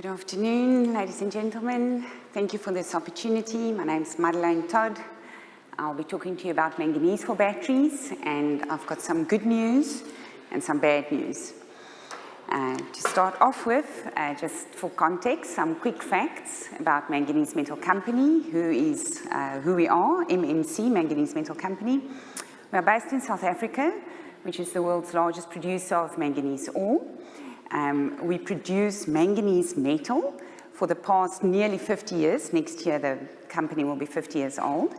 Good afternoon, ladies and gentlemen. Thank you for this opportunity. My name is Madeleine Todd. I'll be talking to you about manganese for batteries, and I've got some good news and some bad news. To start off with, just for context, some quick facts about Manganese Metal Company, who we are, MMC, Manganese Metal Company. We are based in South Africa, which is the world's largest producer of manganese ore. We produce manganese metal for the past nearly 50 years. Next year, the company will be 50 years old.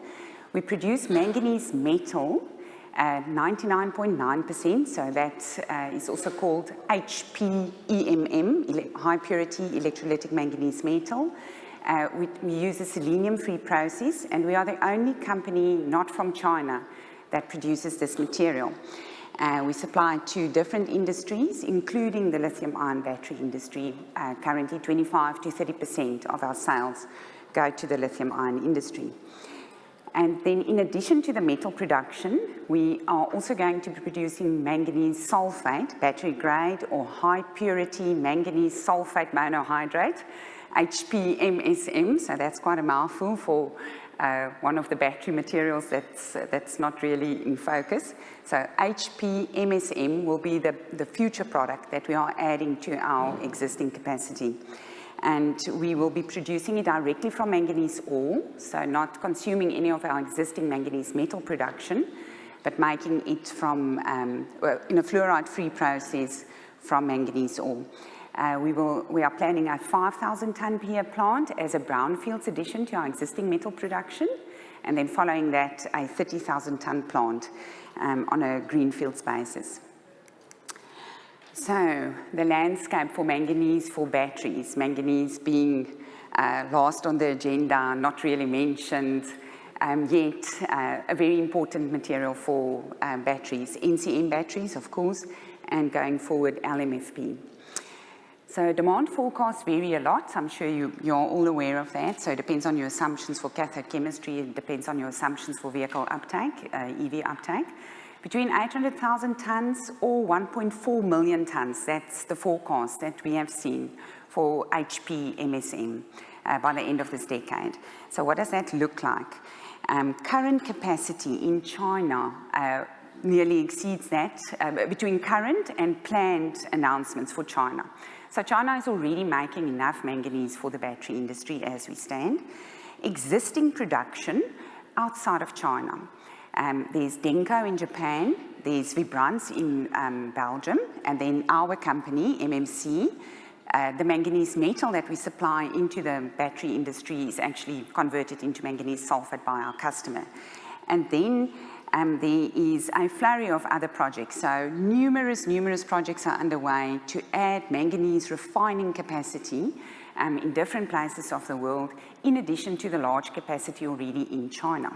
We produce manganese metal at 99.9%, so that is also called HP MSM, high purity electrolytic manganese metal. We use a selenium-free process, and we are the only company not from China that produces this material. We supply to different industries, including the lithium-ion battery industry. Currently, 25 to 30% of our sales go to the lithium-ion industry. And then, in addition to the metal production, we are also going to be producing manganese sulfate, battery-grade or high-purity manganese sulfate monohydrate, HP MSM, so that's quite a mouthful for one of the battery materials that's not really in focus. So HP MSM will be the future product that we are adding to our existing capacity. And we will be producing it directly from manganese ore, so not consuming any of our existing manganese metal production, but making it from, in a fluoride-free process from manganese ore. We are planning a 5,000 ton per year plant as a brownfields addition to our existing metal production, and then following that, a 30,000 ton plant on a greenfields basis. So, the landscape for manganese for batteries, manganese being last on the agenda, not really mentioned, yet a very important material for batteries, NCM batteries, of course, and going forward, LMFP. So demand forecasts vary a lot. I'm sure you're all aware of that. So it depends on your assumptions for cathode chemistry. It depends on your assumptions for vehicle uptake, EV uptake. Between 800,000 tons or 1.4 million tons, that's the forecast that we have seen for HP MSM by the end of this decade. So what does that look like? Current capacity in China nearly exceeds that, between current and planned announcements for China. So China is already making enough manganese for the battery industry as we stand. Existing production outside of China. There's Denko in Japan, there's Vibrance in Belgium, and then our company, MMC, the manganese metal that we supply into the battery industry is actually converted into manganese sulfate by our customer. And then there is a flurry of other projects. So numerous projects are underway to add manganese refining capacity in different places of the world, in addition to the large capacity already in China.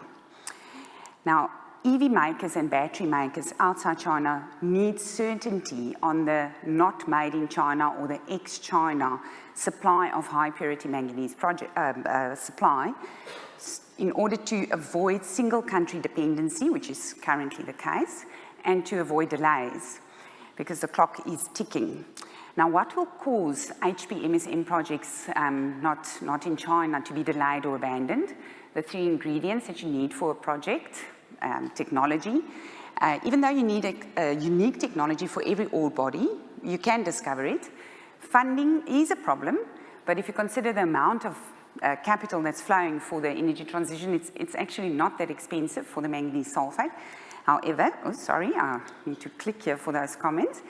Now, EV makers and battery makers outside China need certainty on the not made in China or the ex-China supply of high purity manganese supply, in order to avoid single country dependency, which is currently the case, and to avoid delays, because the clock is ticking. Now, what will cause HP MSM projects not in China to be delayed or abandoned? The three ingredients that you need for a project: technology. Even though you need a unique technology for every ore body, you can discover it. Funding is a problem, but if you consider the amount of capital that's flowing for the energy transition, it's actually not that expensive for the manganese sulfate. However, I need to click here for those comments.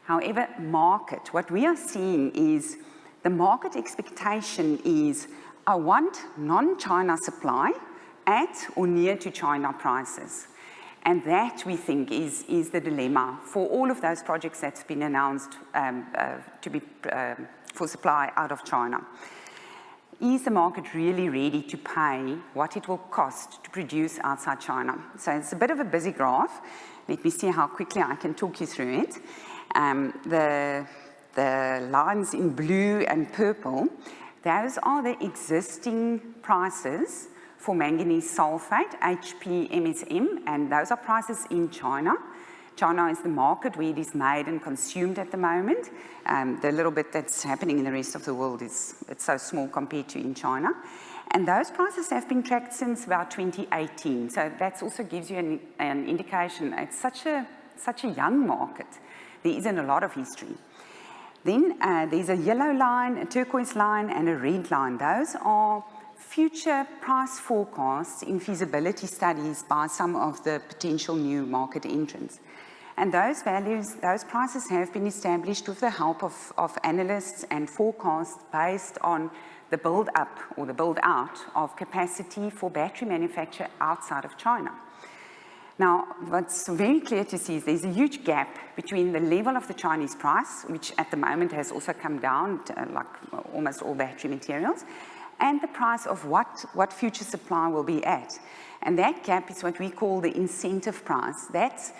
However, market, what we are seeing is the market expectation is, I want non-China supply at or near to China prices. And that, we think, is the dilemma for all of those projects that's been announced to be for supply out of China. Is the market really ready to pay what it will cost to produce outside China? So it's a bit of a busy graph. Let me see how quickly I can talk you through it. The lines in blue and purple, those are the existing prices for manganese sulfate, HP MSM, and those are prices in China. China is the market where it is made and consumed at the moment. The little bit that's happening in the rest of the world it's so small compared to in China. And those prices have been tracked since about 2018. So that also gives you an indication. It's such a young market. There isn't a lot of history. Then there's a yellow line, a turquoise line, and a red line. Those are future price forecasts in feasibility studies by some of the potential new market entrants. And those values, those prices have been established with the help of analysts and forecasts based on the build-up or the build-out of capacity for battery manufacture outside of China. Now, what's very clear to see is there's a huge gap between the level of the Chinese price, which at the moment has also come down, to, like almost all battery materials, and the price of what future supply will be at. And that gap is what we call the incentive price. That's,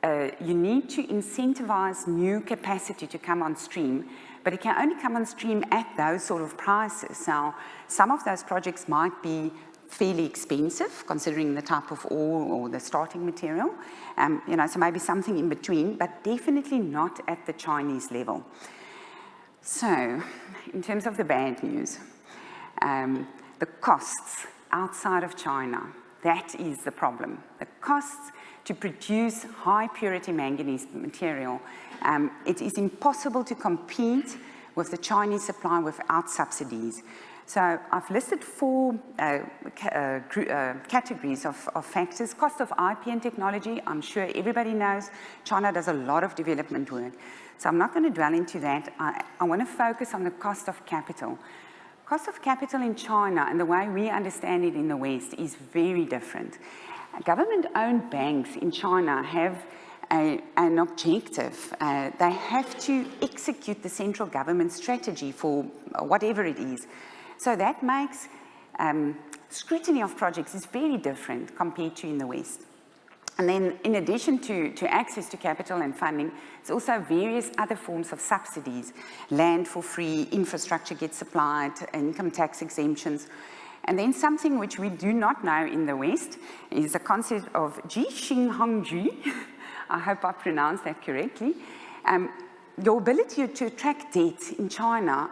you need to incentivize new capacity to come on stream, but it can only come on stream at those sort of prices. Now, some of those projects might be fairly expensive, considering the type of ore or the starting material, you know, so maybe something in between, but definitely not at the Chinese level. So, in terms of the bad news, the costs outside of China, that is the problem. The costs to produce high purity manganese material, it is impossible to compete with the Chinese supply without subsidies. So I've listed 4 categories of factors. Cost of IP and technology, I'm sure everybody knows China does a lot of development work. So I'm not going to dwell into that. I want to focus on the cost of capital. Cost of capital in China and the way we understand it in the West is very different. Government-owned banks in China have an objective. They have to execute the central government strategy for whatever it is. So that makes scrutiny of projects is very different compared to in the West. And then in addition to access to capital and funding, there's also various other forms of subsidies. Land for free, infrastructure gets supplied, income tax exemptions. And then something which we do not know in the West is the concept of Jixinghangju. I hope I pronounced that correctly. Your ability to attract debt in China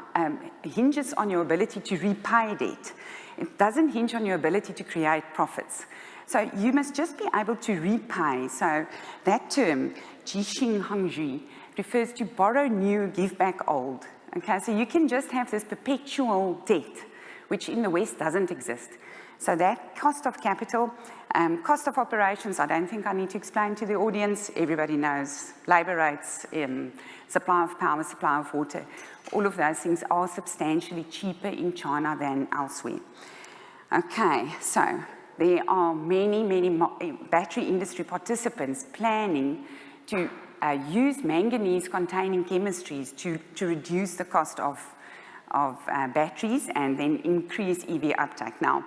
hinges on your ability to repay debt. It doesn't hinge on your ability to create profits. So you must just be able to repay. So that term, Jixinghangju, refers to borrow new, give back old. Okay, so you can just have this perpetual debt, which in the West doesn't exist. So that cost of capital, cost of operations, I don't think I need to explain to the audience. Everybody knows labor rates, supply of power, supply of water. All of those things are substantially cheaper in China than elsewhere. Okay, so there are many battery industry participants planning to use manganese-containing chemistries to reduce the cost of batteries and then increase EV uptake. Now,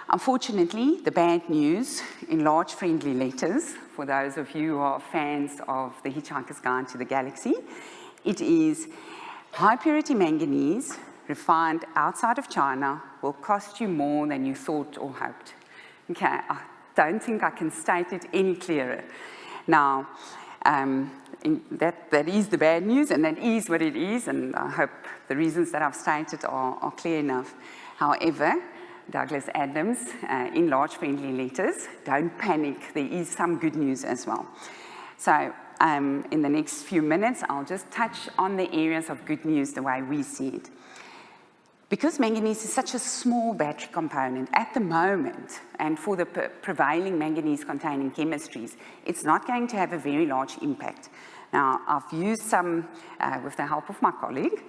unfortunately, the bad news in large friendly letters, for those of you who are fans of The Hitchhiker's Guide to the Galaxy, it is high purity manganese refined outside of China will cost you more than you thought or hoped. Okay, I don't think I can state it any clearer. Now, that is the bad news, and that is what it is, and I hope the reasons that I've stated are clear enough. However, Douglas Adams, in large friendly letters, don't panic, there is some good news as well. So in the next few minutes, I'll just touch on the areas of good news the way we see it. Because manganese is such a small battery component at the moment, and for the prevailing manganese-containing chemistries, it's not going to have a very large impact. Now, I've used some, with the help of my colleague,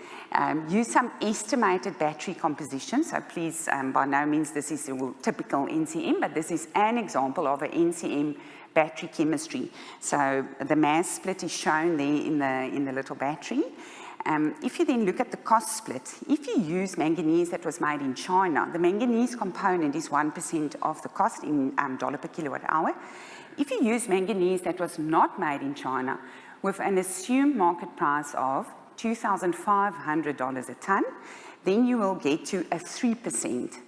used some estimated battery composition. So please, by no means this is a typical NCM, but this is an example of an NCM battery chemistry. So the mass split is shown there in the little battery. If you then look at the cost split, if you use manganese that was made in China, the manganese component is 1% of the cost in dollar per kilowatt hour. If you use manganese that was not made in China, with an assumed market price of $2,500 a ton, then you will get to a 3%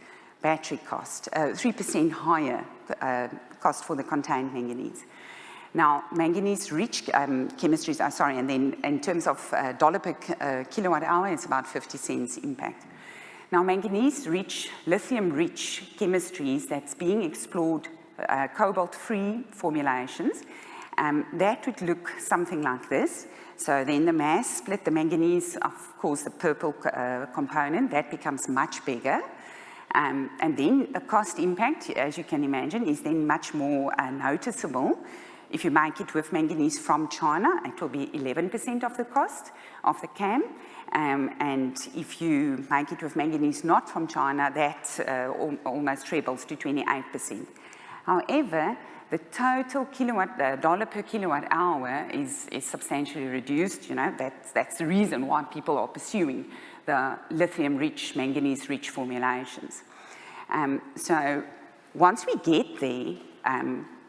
battery cost, 3% higher cost for the contained manganese. Now, manganese-rich chemistries, and then in terms of dollar per kilowatt hour, it's about 50 cents impact. Now, manganese-rich, lithium-rich chemistries that's being explored, cobalt-free formulations, that would look something like this. So then the mass split, the manganese, of course, the purple component, that becomes much bigger. And then the cost impact, as you can imagine, is then much more noticeable. If you make it with manganese from China, it will be 11% of the cost of the CAM. And if you make it with manganese not from China, that almost trebles to 28%. However, the total dollar per kilowatt hour is substantially reduced. You know, that's the reason why people are pursuing the lithium-rich, manganese-rich formulations. So once we get there,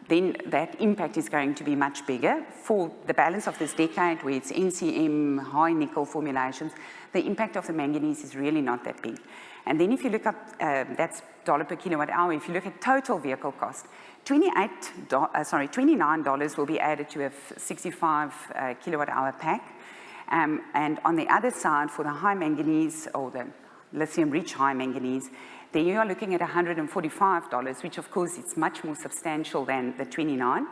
then that impact is going to be much bigger. For the balance of this decade, where it's NCM, high nickel formulations, the impact of the manganese is really not that big. And then if you look up, that's dollar per kilowatt hour, if you look at total vehicle cost, $29 will be added to a 65 kilowatt hour pack. And on the other side, for the high manganese, or the lithium-rich high manganese, then you are looking at $145, which of course is much more substantial than the 29.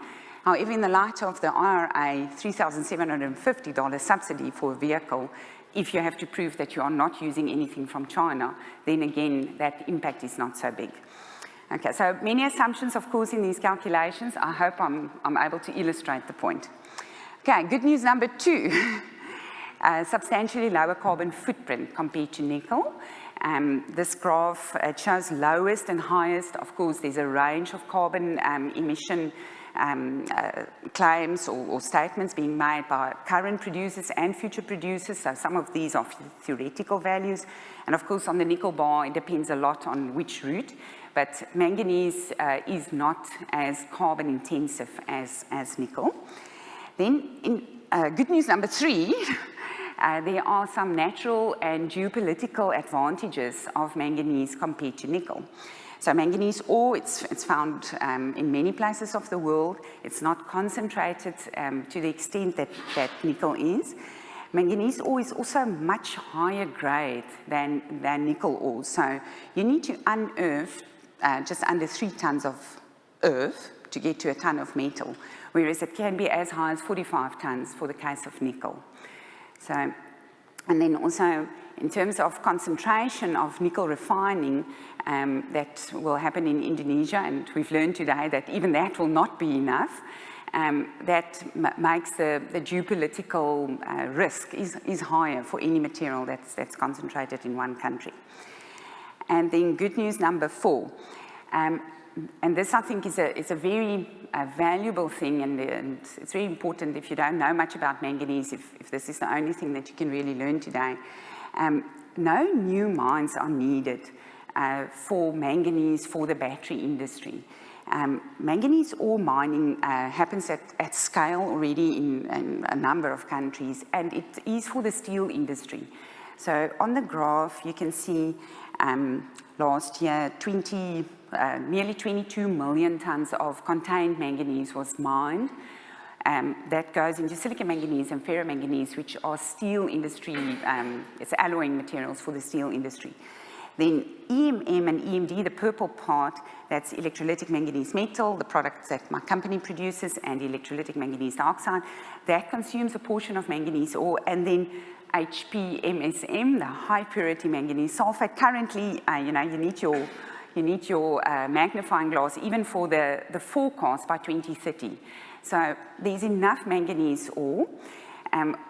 However, in the light of the IRA $3,750 subsidy for a vehicle, if you have to prove that you are not using anything from China, then again, that impact is not so big. Okay, so many assumptions, of course, in these calculations. I hope I'm able to illustrate the point. Okay, good news number 2. Substantially lower carbon footprint compared to nickel. This graph shows lowest and highest. Of course, there's a range of carbon emission claims or statements being made by current producers and future producers. So some of these are theoretical values. And of course, on the nickel bar, it depends a lot on which route. But manganese is not as carbon intensive as nickel. Then, good news number 3, there are some natural and geopolitical advantages of manganese compared to nickel. So manganese ore, it's found in many places of the world. It's not concentrated to the extent that nickel is. Manganese ore is also much higher grade than nickel ore. So you need to unearth just under 3 tons of earth to get to a ton of metal, whereas it can be as high as 45 tons for the case of nickel. So, and then also in terms of concentration of nickel refining, that will happen in Indonesia, and we've learned today that even that will not be enough. That makes the geopolitical risk is higher for any material that's concentrated in one country. And then good news number 4. And this, I think, is a very valuable thing, and it's very important if you don't know much about manganese, if this is the only thing that you can really learn today. No new mines are needed for manganese for the battery industry. Manganese ore mining happens at scale already in a number of countries, and it is for the steel industry. So on the graph, you can see last year, nearly 22 million tons of contained manganese was mined. That goes into silicon manganese and ferromanganese, which are steel industry, it's alloying materials for the steel industry. Then EMM and EMD, the purple part, that's electrolytic manganese metal, the products that my company produces, and electrolytic manganese dioxide, that consumes a portion of manganese ore. And then HP MSM, the high purity manganese sulfate. Currently, you need your magnifying glass even for the forecast by 2030. So there's enough manganese ore.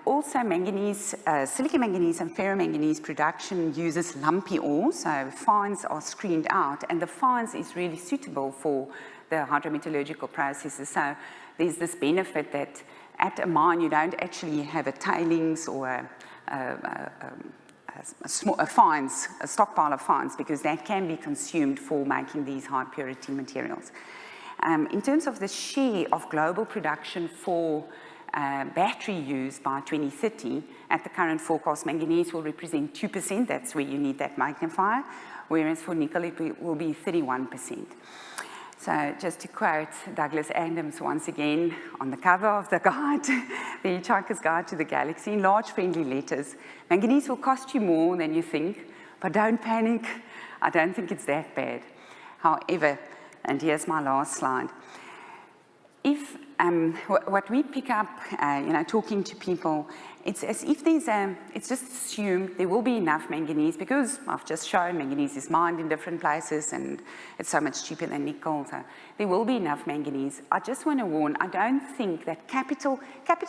Also manganese, silicon manganese and ferromanganese production uses lumpy ore, so fines are screened out, and the fines is really suitable for the hydrometallurgical processes. So there's this benefit that at a mine you don't actually have a tailings or a stockpile of fines, because that can be consumed for making these high purity materials. In terms of the share of global production for battery use by 2030, at the current forecast, manganese will represent 2%, that's where you need that magnifier, whereas for nickel it will be 31%. So just to quote Douglas Adams once again on the cover of the guide, the Hitchhiker's Guide to the Galaxy, in large friendly letters, manganese will cost you more than you think, but don't panic. I don't think it's that bad. However, and here's my last slide, if what we pick up, talking to people, it's as if it's just assumed there will be enough manganese because I've just shown manganese is mined in different places and it's so much cheaper than nickel, so there will be enough manganese. I just want to warn, I don't think that capital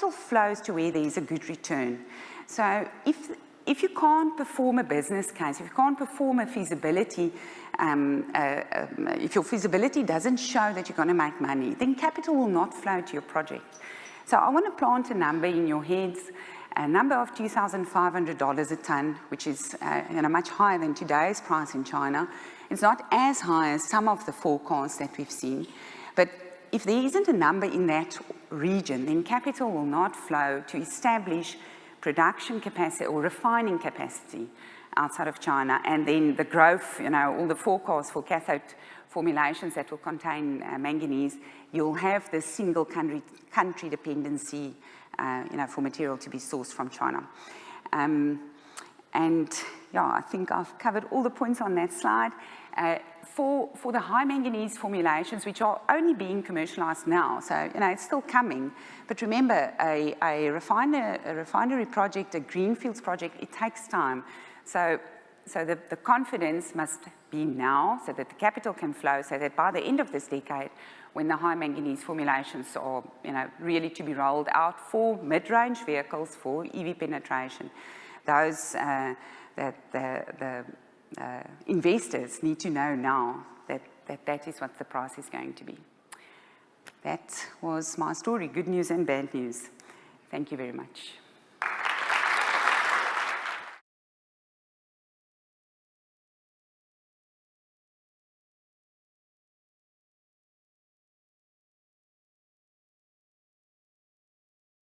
flows to where there is a good return. So if you can't perform a business case, if you can't perform a feasibility, if your feasibility doesn't show that you're going to make money, then capital will not flow to your project. So I want to plant a number in your heads, a number of $2,500 a ton, which is much higher than today's price in China. It's not as high as some of the forecasts that we've seen, but if there isn't a number in that region, then capital will not flow to establish production capacity or refining capacity outside of China, and then the growth, all the forecasts for cathode formulations that will contain manganese, you'll have this single country dependency, for material to be sourced from China. I think I've covered all the points on that slide. For the high manganese formulations, which are only being commercialized now, so it's still coming. But remember, a refinery project, a greenfields project, it takes time. So the confidence must be now, so that the capital can flow, so that by the end of this decade, when the high manganese formulations are really to be rolled out for mid-range vehicles for EV penetration, those that the investors need to know now that is what the price is going to be. That was my story, good news and bad news. Thank you very much.